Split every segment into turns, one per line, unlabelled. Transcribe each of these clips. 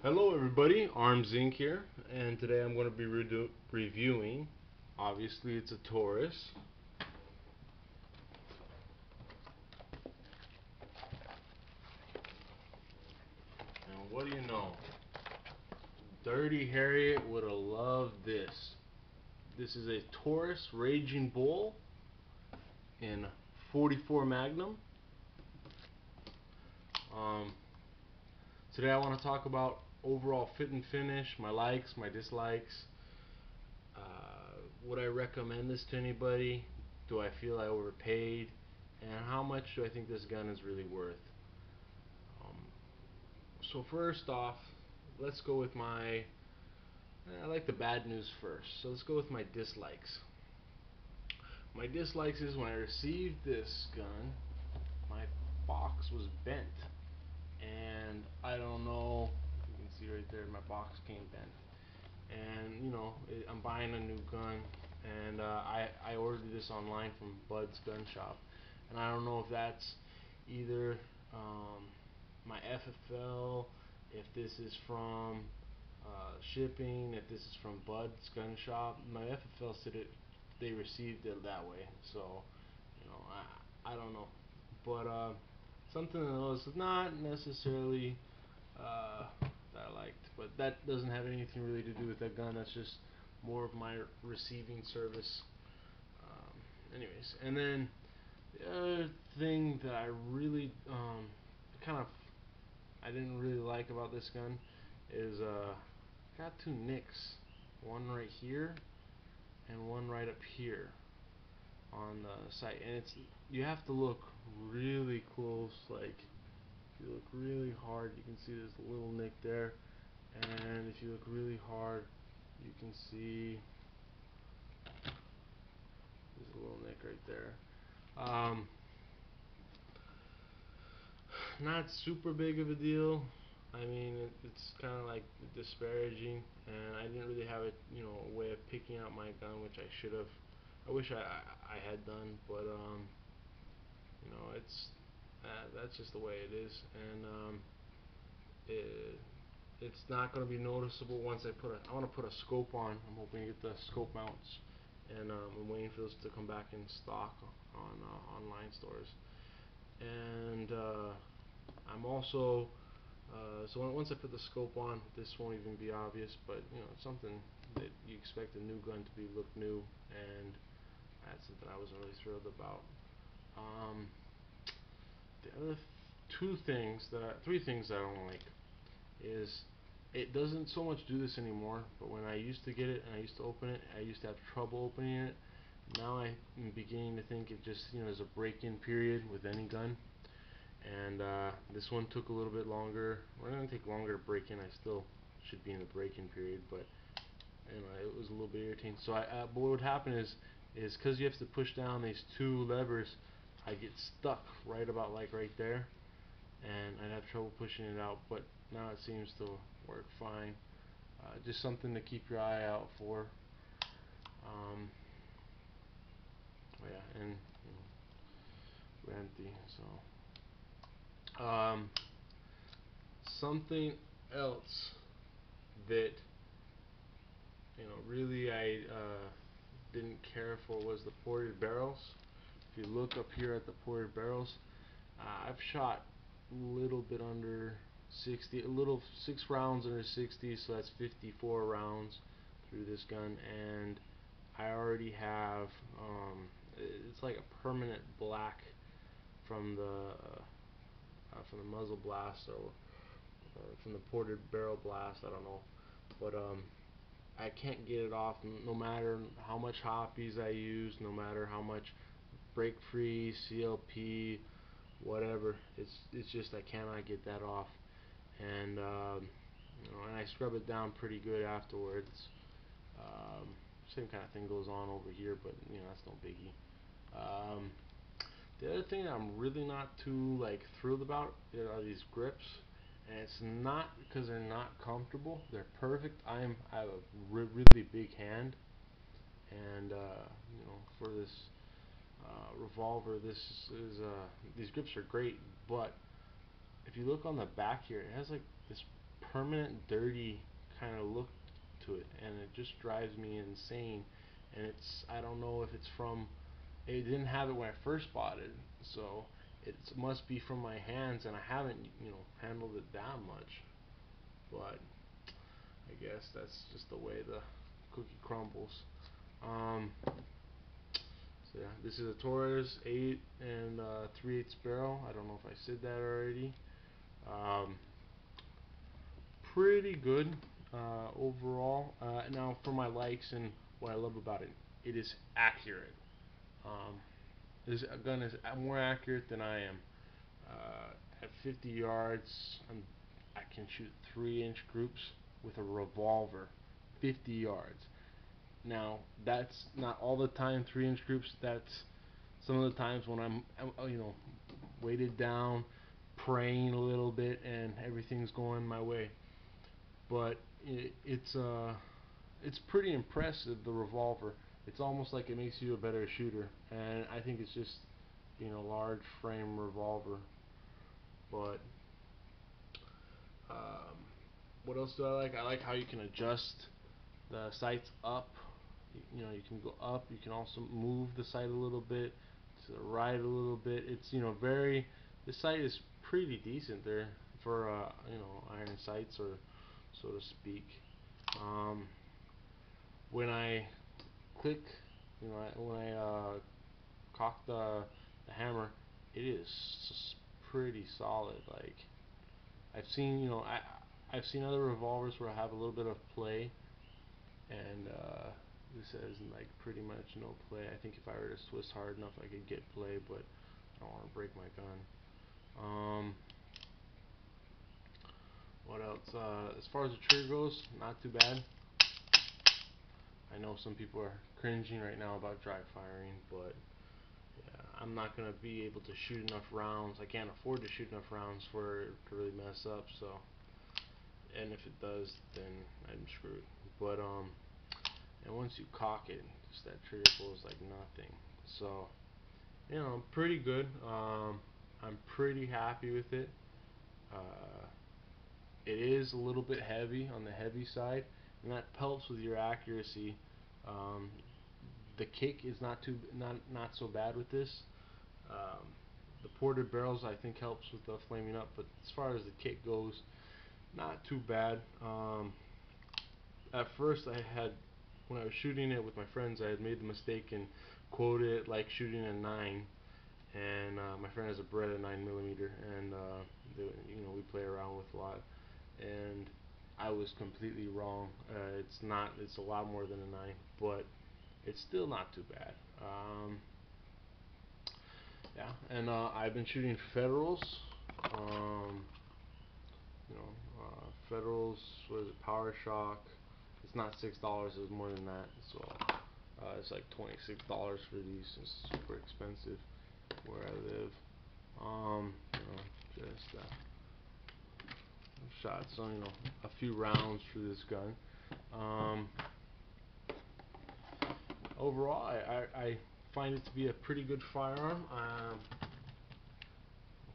Hello everybody, ArmsInc here, and today I'm going to be reviewing, obviously it's a Taurus, and what do you know, Dirty Harriet would have loved this. This is a Taurus Raging Bull in 44 Magnum. Um, Today I want to talk about overall fit and finish, my likes, my dislikes. Would I recommend this to anybody? Do I feel I overpaid? And how much do I think this gun is really worth? Um, so first off, let's go with I like the bad news first. So let's go with my dislikes. My dislikes is when I received this gun, my box was bent. And I don't know, you can see right there, my box came bent. And I'm buying a new gun, and I ordered this online from Bud's Gun Shop, and I don't know if that's either my FFL, if this is from shipping, if this is from Bud's Gun Shop. My FFL said they received it that way, so I don't know, but something that was not necessarily that I liked, but that doesn't have anything really to do with that gun. That's just more of my receiving service. Anyways, and then the other thing that I really kind of I didn't really like about this gun is got two nicks, one right here and one right up here on the site, and you have to look really close. Like if you look really hard, you can see this little nick there. And if you look really hard, you can see there's a little nick right there. Not super big of a deal. I mean, it's kind of like disparaging, and I didn't really have a way of picking out my gun, which I should have. I wish I had done, but it's that's just the way it is, and it, it's not going to be noticeable once I want to put a scope on. I'm hoping to get the scope mounts, and I'm waiting for those to come back in stock on online stores. And I'm also so once I put the scope on, this won't even be obvious, but it's something that you expect a new gun to look new, and that's something I wasn't really thrilled about. Um, the other three things that I don't like is it doesn't so much do this anymore, but when I used to get it and I used to open it, I used to have trouble opening it. Now I'm beginning to think it just there's a break-in period with any gun, and this one took a little bit longer. Well, it didn't take longer to break in. I still should be in the break-in period, but it was a little bit irritating. So but what would happen is because you have to push down these two levers, I get stuck right about like right there, and I'd have trouble pushing it out. But now it seems to work fine. Just something to keep your eye out for. Oh yeah, and we're empty. So something else that really I didn't care for was the ported barrels. If you look up here at the ported barrels, I've shot a little bit under 60, a little 6 rounds under 60, so that's 54 rounds through this gun, and I already have it's like a permanent black from the muzzle blast, or from the ported barrel blast. I don't know, but I can't get it off no matter how much hoppies I use, no matter how much break free, CLP, whatever. It's just I cannot get that off, and and I scrub it down pretty good afterwards. Um, Same kind of thing goes on over here, but that's no biggie. Um, the other thing that I'm really not too thrilled about are these grips, and it's not because they're not comfortable. They're perfect. I have a really big hand, and for this revolver, these grips are great. But if you look on the back here, it has like this permanent dirty kind of look to it, and it just drives me insane. And I don't know if it's from, it didn't have it when I first bought it, so it must be from my hands, and I haven't, handled it that much. But I guess that's just the way the cookie crumbles. So yeah, this is a Taurus 8 and 3/8 barrel. I don't know if I said that already. Um, Pretty good overall. Now for my likes and what I love about it, it is accurate. Um, this gun is more accurate than I am. At 50 yards, I can shoot 3-inch groups with a revolver, 50 yards. Now that's not all the time 3-inch groups. That's some of the times when I'm weighted down, praying a little bit, and everything's going my way. But it's pretty impressive, the revolver. It's almost like it makes you a better shooter, and I think it's just large frame revolver. But um, what else do I like? I like how you can adjust the sights up. You can go up. You can also move the sight a little bit to the right a little bit. It's very. The sight is pretty decent there for iron sights, or so to speak. Um, when I click, when I cock the hammer, it is pretty solid. Like I've seen, I've seen other revolvers where I have a little bit of play, and this has like pretty much no play. I think if I were to twist hard enough, I could get play, but I don't want to break my gun. What else? As far as the trigger goes, not too bad. I know some people are cringing right now about dry firing, but yeah, I'm not going to be able to shoot enough rounds. I can't afford to shoot enough rounds for it to really mess up, so, and if it does, then I'm screwed. But and once you cock it, just that trigger pull is like nothing. So pretty good. I'm pretty happy with it. It is a little bit heavy, on the heavy side, and that helps with your accuracy. Um, the kick is not so bad with this. Um, the ported barrels I think helps with the flaming up, but as far as the kick goes, not too bad. At first when I was shooting it with my friends, I had made the mistake and quoted it like shooting a 9. And my friend has a Beretta 9mm, and we play around with a lot. And I was completely wrong. It's not. It's a lot more than a 9, but it's still not too bad. Yeah, and I've been shooting Federals. Um, Federals. What is it? Power Shock. It's not $6. It was more than that. So it's like $26 for these. It's super expensive where I live. Just shot some, a few rounds through this gun. Overall, I find it to be a pretty good firearm.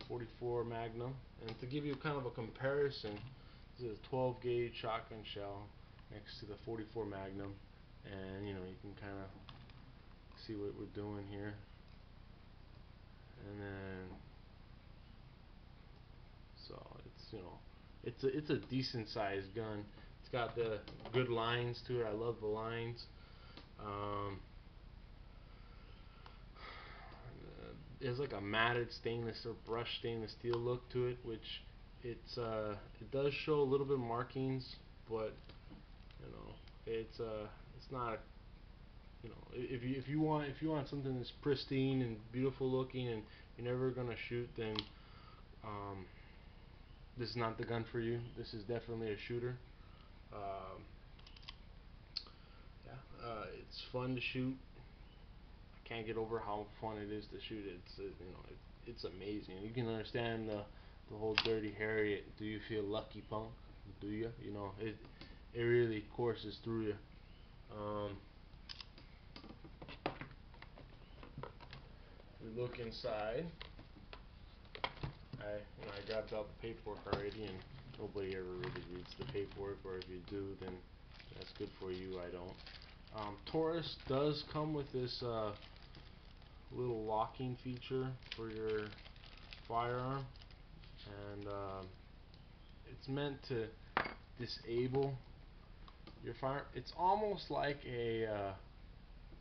44 Magnum, and to give you kind of a comparison, this is a 12 gauge shotgun shell next to the 44 Magnum, and you can kind of see what we're doing here. And then so it's a decent sized gun. It's got the good lines to it. I love the lines. It has like a matted stainless or brushed stainless steel look to it, which it does show a little bit of markings, but it's not, if you want something that's pristine and beautiful looking and you're never gonna shoot, then this is not the gun for you. This is definitely a shooter. Um, yeah, it's fun to shoot. I can't get over how fun it is to shoot it. It's amazing. You can understand the whole Dirty Harry. Do you feel lucky, punk? Do you? It really courses through you. We look inside. I grabbed out the paperwork already, and nobody ever really reads the paperwork, or if you do, then that's good for you. I don't. Taurus does come with this little locking feature for your firearm, and it's meant to disable your fire. It's almost like a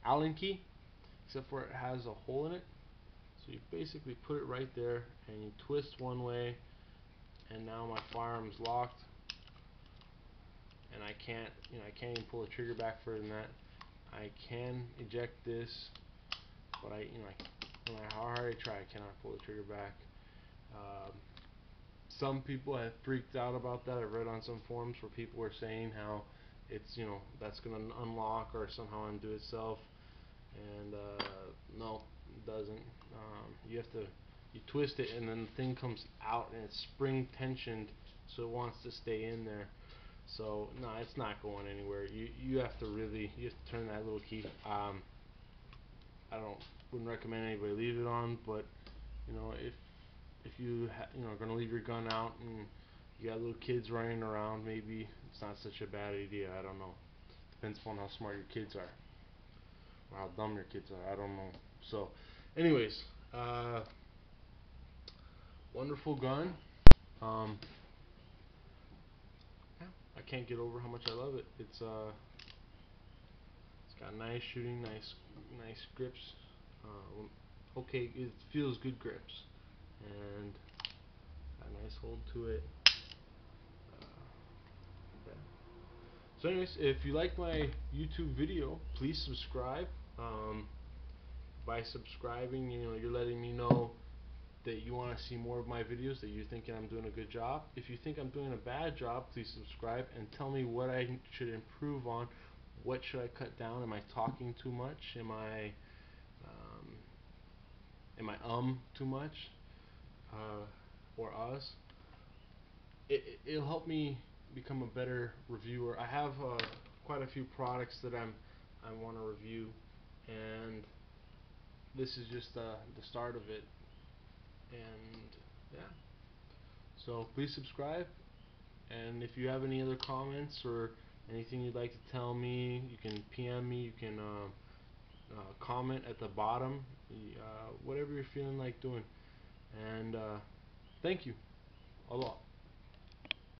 Allen key, except for it has a hole in it. So you basically put it right there, and you twist one way, and now my firearm's locked, and I can't even pull the trigger back further than that. I can eject this, but no matter how hard I try, I cannot pull the trigger back. Some people have freaked out about that. I've read on some forums where people were saying how it's, that's going to unlock or somehow undo itself, and no, it doesn't. You twist it, and then the thing comes out, and it's spring tensioned, so it wants to stay in there. So no, it's not going anywhere. You have to turn that little key. I wouldn't recommend anybody leave it on, but if you are going to leave your gun out and you got little kids running around, maybe it's not such a bad idea. I don't know. Depends on how smart your kids are, or how dumb your kids are. I don't know. So, anyways, wonderful gun. Yeah, I can't get over how much I love it. It's got nice shooting, nice grips. Okay, it feels good grips, and got a nice hold to it. Yeah. So anyways, if you like my YouTube video, please subscribe. By subscribing, you're letting me know that you want to see more of my videos, that you're thinking I'm doing a good job. If you think I'm doing a bad job, please subscribe and tell me what I should improve on. What should I cut down? Am I talking too much? Am I too much? Or us? It'll help me become a better reviewer. I have quite a few products that I want to review, and this is just the start of it. And yeah, so please subscribe, and if you have any other comments or anything you'd like to tell me, you can PM me, you can comment at the bottom, whatever you're feeling like doing. And thank you a lot.